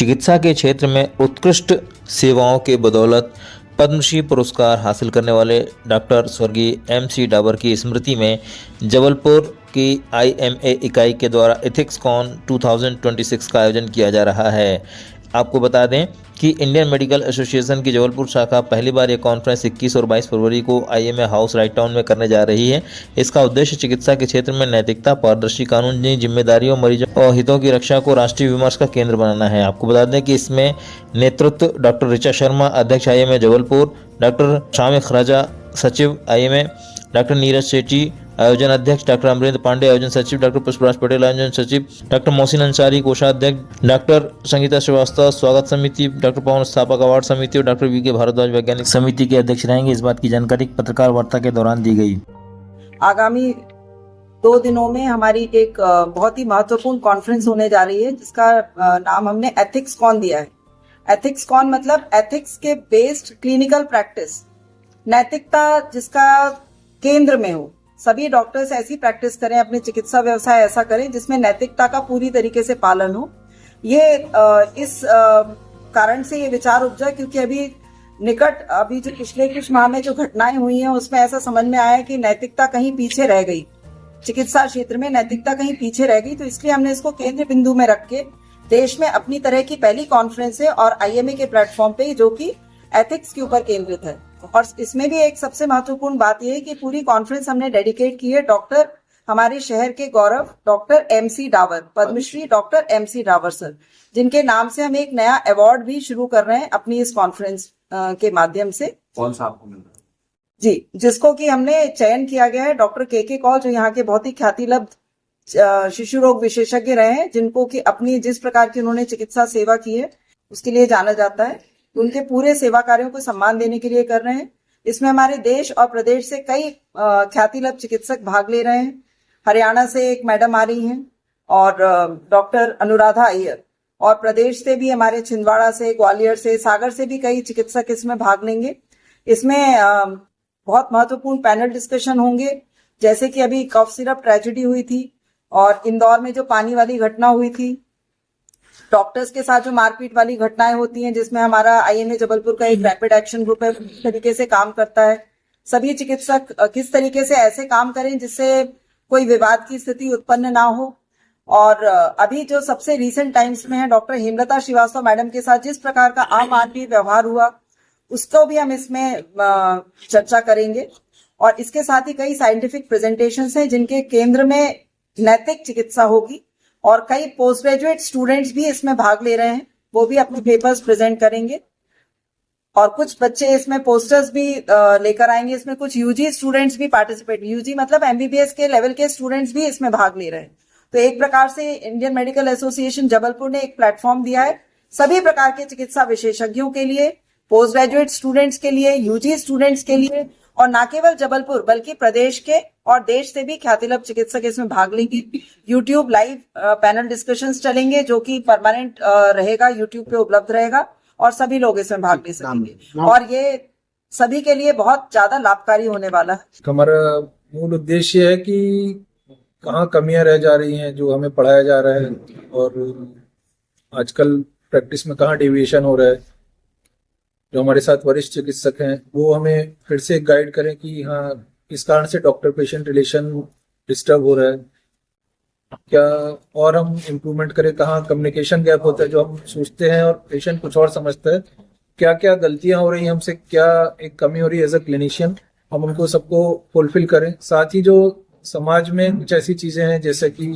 चिकित्सा के क्षेत्र में उत्कृष्ट सेवाओं के बदौलत पद्मश्री पुरस्कार हासिल करने वाले डॉक्टर स्वर्गीय MC डाबर की स्मृति में जबलपुर की IMA इकाई के द्वारा एथिक्स कॉन 2026 का आयोजन किया जा रहा है। आपको बता दें कि इंडियन मेडिकल एसोसिएशन की जबलपुर शाखा पहली बार यह कॉन्फ्रेंस 21 और 22 फरवरी को IMA हाउस राइट टाउन में करने जा रही है। इसका उद्देश्य चिकित्सा के क्षेत्र में नैतिकता, पारदर्शी कानूनी जिम्मेदारियों, मरीजों और हितों की रक्षा को राष्ट्रीय विमर्श का केंद्र बनाना है। आपको बता दें कि इसमें नेतृत्व डॉक्टर ऋचा शर्मा, अध्यक्ष IMA जबलपुर, डॉक्टर शामिक राजा, सचिव IMA, डॉक्टर नीरज सेठी, आयोजन अध्यक्ष डॉक्टर अमरेंद्र पांडे, आयोजन सचिव डॉक्टर पुष्पराज पटेल, आयोजन सचिव डॉक्टर मोहसिन अंसारी, कोषाध्यक्ष डॉक्टर संगीता श्रीवास्तव, स्वागत समिति डॉक्टर पवन, स्थापक अवार्ड समिति और डॉक्टर VK भारद्वाज वैज्ञानिक समिति के अध्यक्ष रहेंगे। इस बात की जानकारी पत्रकार वार्ता के दौरान दी गई। आगामी 2 दिनों में हमारी एक बहुत ही महत्वपूर्ण कॉन्फ्रेंस होने जा रही है, जिसका नाम हमने एथिक्स कॉन दिया है। एथिक्स कॉन मतलब एथिक्स के बेस्ड क्लिनिकल प्रैक्टिस, नैतिकता जिसका केंद्र में हो। सभी डॉक्टर्स ऐसी प्रैक्टिस करें, अपने चिकित्सा व्यवसाय ऐसा करें जिसमें नैतिकता का पूरी तरीके से पालन हो। ये इस कारण से ये विचार उपजा क्योंकि अभी जो पिछले कुछ माह में जो घटनाएं हुई हैं उसमें ऐसा समझ में आया कि नैतिकता कहीं पीछे रह गई, चिकित्सा क्षेत्र में नैतिकता कहीं पीछे रह गई। तो इसलिए हमने इसको केंद्र बिंदु में रख के देश में अपनी तरह की पहली कॉन्फ्रेंस है और IMA के प्लेटफॉर्म पे जो कि एथिक्स के ऊपर केंद्रित है। और इसमें भी एक सबसे महत्वपूर्ण बात यह है कि पूरी कॉन्फ्रेंस हमने डेडिकेट की है डॉक्टर, हमारे शहर के गौरव doctor MC Dabar, Padmashri doctor MC Dabar sir, जिनके नाम से हम एक नया अवार्ड भी शुरू कर रहे हैं अपनी इस कॉन्फ्रेंस के माध्यम से। कौन सा आपको मिल रहा है? जी, जिसको कि हमने चयन किया गया है डॉक्टर KK कौल, जो यहाँ के बहुत ही ख्यातिलब्ध शिशु रोग विशेषज्ञ रहे हैं, जिनको कि अपनी जिस प्रकार की उन्होंने चिकित्सा सेवा की है उसके लिए जाना जाता है। उनके पूरे सेवा कार्यों को सम्मान देने के लिए कर रहे हैं। इसमें हमारे देश और प्रदेश से कई ख्यातिलब्ध चिकित्सक भाग ले रहे हैं। हरियाणा से एक मैडम आ रही हैं और डॉक्टर अनुराधा अय्यर, और प्रदेश से भी हमारे छिंदवाड़ा से, ग्वालियर से, सागर से भी कई चिकित्सक इसमें भाग लेंगे। इसमें बहुत महत्वपूर्ण पैनल डिस्कशन होंगे, जैसे कि अभी कफ सिरप ट्रेजेडी हुई थी और इंदौर में जो पानी वाली घटना हुई थी, डॉक्टर्स के साथ जो मारपीट वाली घटनाएं होती हैं, जिसमें हमारा IMA जबलपुर का एक रैपिड एक्शन ग्रुप है, तरीके से काम करता है। सभी चिकित्सक किस तरीके से ऐसे काम करें जिससे कोई विवाद की स्थिति उत्पन्न ना हो। और अभी जो सबसे रीसेंट टाइम्स में है, डॉक्टर हेमलता श्रीवास्तव मैडम के साथ जिस प्रकार का अमानवीय व्यवहार हुआ, उसको भी हम इसमें चर्चा करेंगे। और इसके साथ ही कई साइंटिफिक प्रेजेंटेशंस हैं जिनके केंद्र में नैतिक चिकित्सा होगी, और कई पोस्ट ग्रेजुएट स्टूडेंट्स भी इसमें भाग ले रहे हैं, वो भी अपने पेपर्स प्रेजेंट करेंगे। और कुछ बच्चे इसमें पोस्टर्स भी लेकर आएंगे। इसमें कुछ UG स्टूडेंट्स भी पार्टिसिपेट, UG मतलब MBBS के लेवल के स्टूडेंट्स भी इसमें भाग ले रहे हैं। तो एक प्रकार से इंडियन मेडिकल एसोसिएशन जबलपुर ने एक प्लेटफॉर्म दिया है सभी प्रकार के चिकित्सा विशेषज्ञों के लिए, पोस्ट ग्रेजुएट स्टूडेंट्स के लिए, UG स्टूडेंट्स के लिए, और न केवल जबलपुर बल्कि प्रदेश के और देश से भी ख्यातिलब्ध चिकित्सक इसमें भाग लेंगे। YouTube लाइव पैनल डिस्कशंस चलेंगे जो कि परमानेंट रहेगा, YouTube पे उपलब्ध रहेगा और सभी लोग इसमें भाग ले सकेंगे, और ये सभी के लिए बहुत ज्यादा लाभकारी होने वाला है। हमारा मूल उद्देश्य है कि कहाँ कमियां रह जा रही हैं जो हमें पढ़ाया जा रहा है, और आजकल प्रैक्टिस में कहाँ डेविएशन हो रहा है। जो हमारे साथ वरिष्ठ चिकित्सक हैं वो हमें फिर से गाइड करें कि हाँ, किस कारण से डॉक्टर पेशेंट रिलेशन डिस्टर्ब हो रहा है, क्या और हम इम्प्रूवमेंट करें, कहाँ कम्युनिकेशन गैप होता है, जो हम सोचते हैं और पेशेंट कुछ और समझता है, क्या क्या गलतियां हो रही हैं हमसे, क्या एक कमी हो रही है एज अ क्लिनिशियन, हम उनको सबको फुलफिल करें। साथ ही जो समाज में कुछ ऐसी चीजें हैं जैसे कि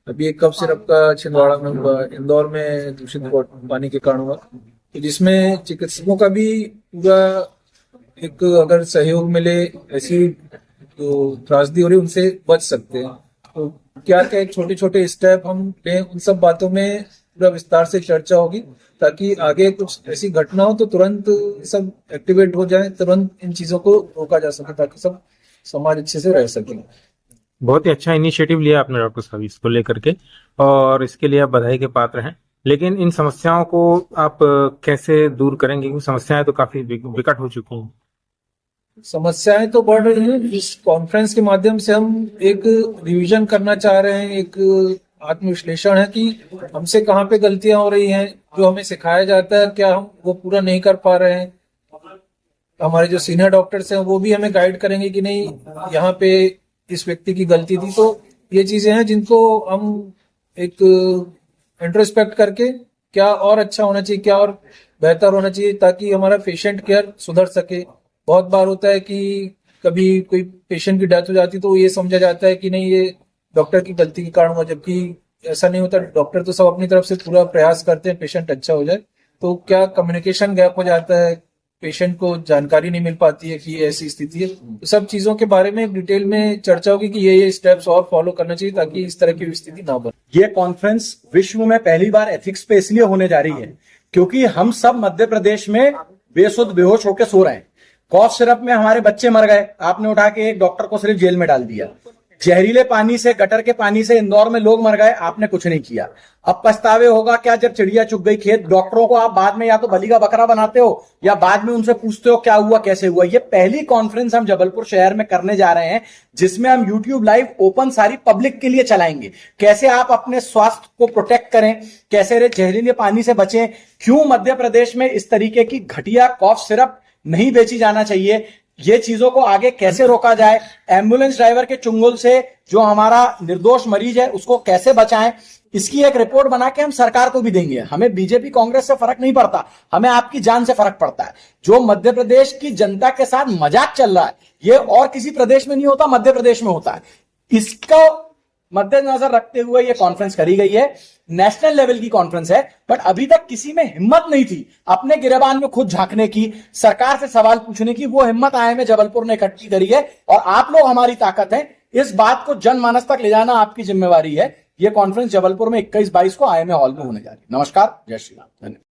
अभी एक कफ सिरप का छिंदवाड़ा में हुआ, इंदौर में दूषित पानी के कारण हुआ, तो जिसमें चिकित्सकों का भी पूरा एक अगर सहयोग मिले, ऐसी जो त्रासदी हो रही है उनसे बच सकते हैं। तो क्या क्या छोटे छोटे स्टेप हम लें, उन सब बातों में पूरा विस्तार से चर्चा होगी, ताकि आगे कुछ ऐसी घटना हो तो तुरंत सब एक्टिवेट हो जाए, तुरंत इन चीजों को रोका जा सके, ताकि सब समाज अच्छे से रह सके। बहुत ही अच्छा इनिशिएटिव लिया आपने डॉक्टर साहब इसको लेकर के, और इसके लिए आप बधाई के पात्र हैं। लेकिन इन समस्याओं को आप कैसे दूर करेंगे, क्योंकि समस्याएं तो काफी विकट हो चुकी हैं। समस्याएं तो बढ़ रही हैं। इस कॉन्फ्रेंस के माध्यम से हम एक रिवीजन करना चाह रहे हैं, एक आत्मविश्लेषण है कि हमसे कहाँ पे गलतियां हो रही हैं, जो हमें सिखाया जाता है क्या हम वो पूरा नहीं कर पा रहे हैं। हमारे जो सीनियर डॉक्टर्स हैं वो भी हमें गाइड करेंगे कि नहीं यहाँ पे इस व्यक्ति की गलती थी। तो ये चीजें हैं जिनको हम एक इंट्रोस्पेक्ट करके क्या और अच्छा होना चाहिए, क्या और बेहतर होना चाहिए, ताकि हमारा पेशेंट केयर सुधर सके। बहुत बार होता है कि कभी कोई पेशेंट की डेथ हो जाती है तो ये समझा जाता है कि नहीं ये डॉक्टर की गलती के कारण हुआ, जबकि ऐसा नहीं होता। डॉक्टर तो सब अपनी तरफ से पूरा प्रयास करते हैं पेशेंट अच्छा हो जाए। तो क्या कम्युनिकेशन गैप हो जाता है, पेशेंट को जानकारी नहीं मिल पाती है कि ऐसी स्थिति है। तो सब चीजों के बारे में डिटेल में चर्चा होगी कि ये स्टेप्स और फॉलो करना चाहिए ताकि इस तरह की स्थिति ना बने। ये कॉन्फ्रेंस विश्व में पहली बार एथिक्स पे इसलिए होने जा रही है क्योंकि हम सब मध्य प्रदेश में बेसुध बेहोश होकर सो रहे हैं। कॉफ सिरप में हमारे बच्चे मर गए, आपने उठा के एक डॉक्टर को सिर्फ जेल में डाल दिया। जहरीले पानी से, गटर के पानी से इंदौर में लोग मर गए, आपने कुछ नहीं किया। अब पछतावे होगा क्या जब चिड़िया चुग गई खेत। डॉक्टरों को आप बाद में या तो बलि का बकरा बनाते हो या बाद में उनसे पूछते हो क्या हुआ कैसे हुआ। ये पहली कॉन्फ्रेंस हम जबलपुर शहर में करने जा रहे हैं जिसमें हम YouTube लाइव ओपन सारी पब्लिक के लिए चलाएंगे। कैसे आप अपने स्वास्थ्य को प्रोटेक्ट करें, कैसे जहरीले पानी से बचें, क्यों मध्य प्रदेश में इस तरीके की घटिया कॉफ सिरप नहीं बेची जाना चाहिए, ये चीजों को आगे कैसे रोका जाए, एम्बुलेंस ड्राइवर के चुंगल से जो हमारा निर्दोष मरीज है उसको कैसे बचाएं, इसकी एक रिपोर्ट बना के हम सरकार को भी देंगे। हमें बीजेपी कांग्रेस से फर्क नहीं पड़ता, हमें आपकी जान से फर्क पड़ता है। जो मध्य प्रदेश की जनता के साथ मजाक चल रहा है ये और किसी प्रदेश में नहीं होता, मध्य प्रदेश में होता है। इसको मद्देनजर रखते हुए ये कॉन्फ्रेंस करी गई है। नेशनल लेवल की कॉन्फ्रेंस है, बट अभी तक किसी में हिम्मत नहीं थी अपने गिरेबान में खुद झांकने की, सरकार से सवाल पूछने की। वो हिम्मत आए में जबलपुर ने इकट्ठी करी है और आप लोग हमारी ताकत है। इस बात को जनमानस तक ले जाना आपकी जिम्मेवारी है। ये कॉन्फ्रेंस जबलपुर में 21-22 को IMA हॉल में होने जा रही है। नमस्कार, जय श्री राम, धन्यवाद।